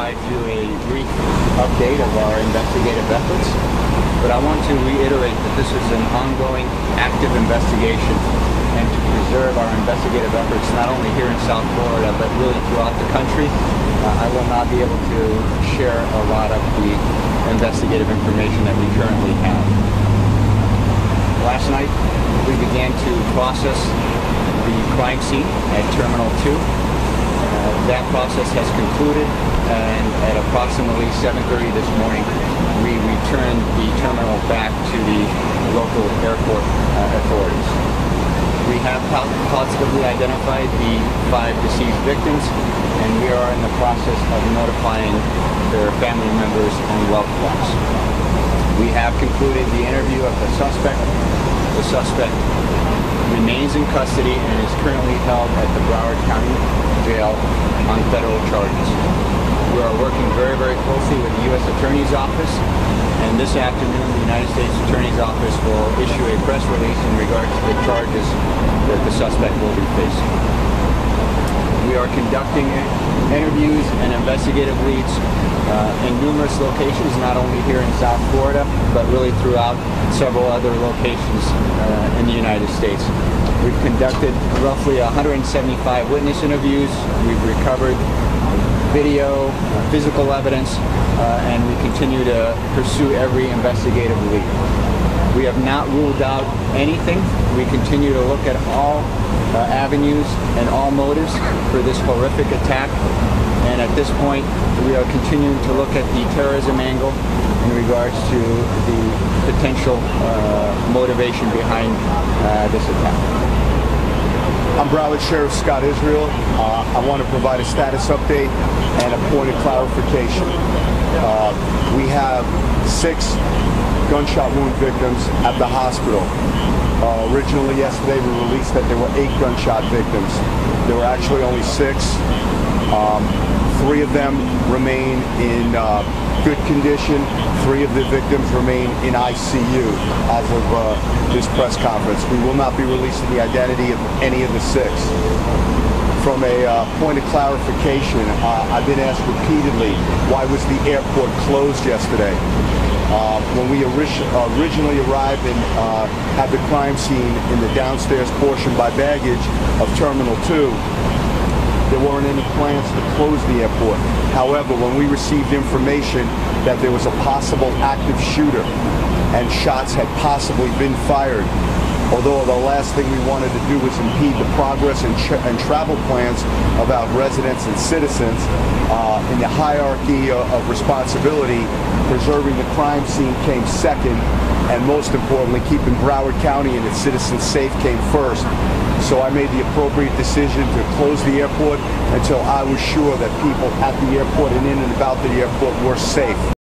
provide you a brief update of our investigative efforts, but I want to reiterate that this is an ongoing, active investigation, and to preserve our investigative efforts not only here in South Florida, but really throughout the country. I will not be able to share a lot of the investigative information that we currently have. Last night, we began to process the crime scene at Terminal 2. That process has concluded, and at approximately 7:30 this morning, we returned the terminal back to the local airport authorities. We have positively identified the 5 deceased victims, and we are in the process of notifying their family members and loved ones. We have concluded the interview of the suspect. The suspect remains in custody and is currently held at the Broward County Jail on federal charges. We are working very, very closely with the U.S. Attorney's Office, and this afternoon the United States Attorney's Office will issue a press release in regards to the charges that the suspect will be facing. We are conducting interviews and investigative leads in numerous locations, not only here in South Florida, but really throughout several other locations in the United States. We've conducted roughly 175 witness interviews. We've recovered video, physical evidence, and we continue to pursue every investigative lead. We have not ruled out anything. We continue to look at all avenues and all motives for this horrific attack. And at this point, we are continuing to look at the terrorism angle in regards to the potential motivation behind this attack. I'm Broward Sheriff Scott Israel. I want to provide a status update and a point of clarification. We have 6 gunshot wound victims at the hospital. Originally yesterday we released that there were 8 gunshot victims. There were actually only 6. 3 of them remain in good condition. 3 of the victims remain in ICU as of this press conference. We will not be releasing the identity of any of the 6. From a point of clarification, I've been asked repeatedly, why was the airport closed yesterday? When we originally arrived and had the crime scene in the downstairs portion by baggage of Terminal 2, there weren't any plans to close the airport. However, when we received information that there was a possible active shooter and shots had possibly been fired, although the last thing we wanted to do was impede the progress and travel plans of our residents and citizens, in the hierarchy of responsibility, preserving the crime scene came second, and most importantly, keeping Broward County and its citizens safe came first. So I made the appropriate decision to close the airport until I was sure that people at the airport and in and about the airport were safe.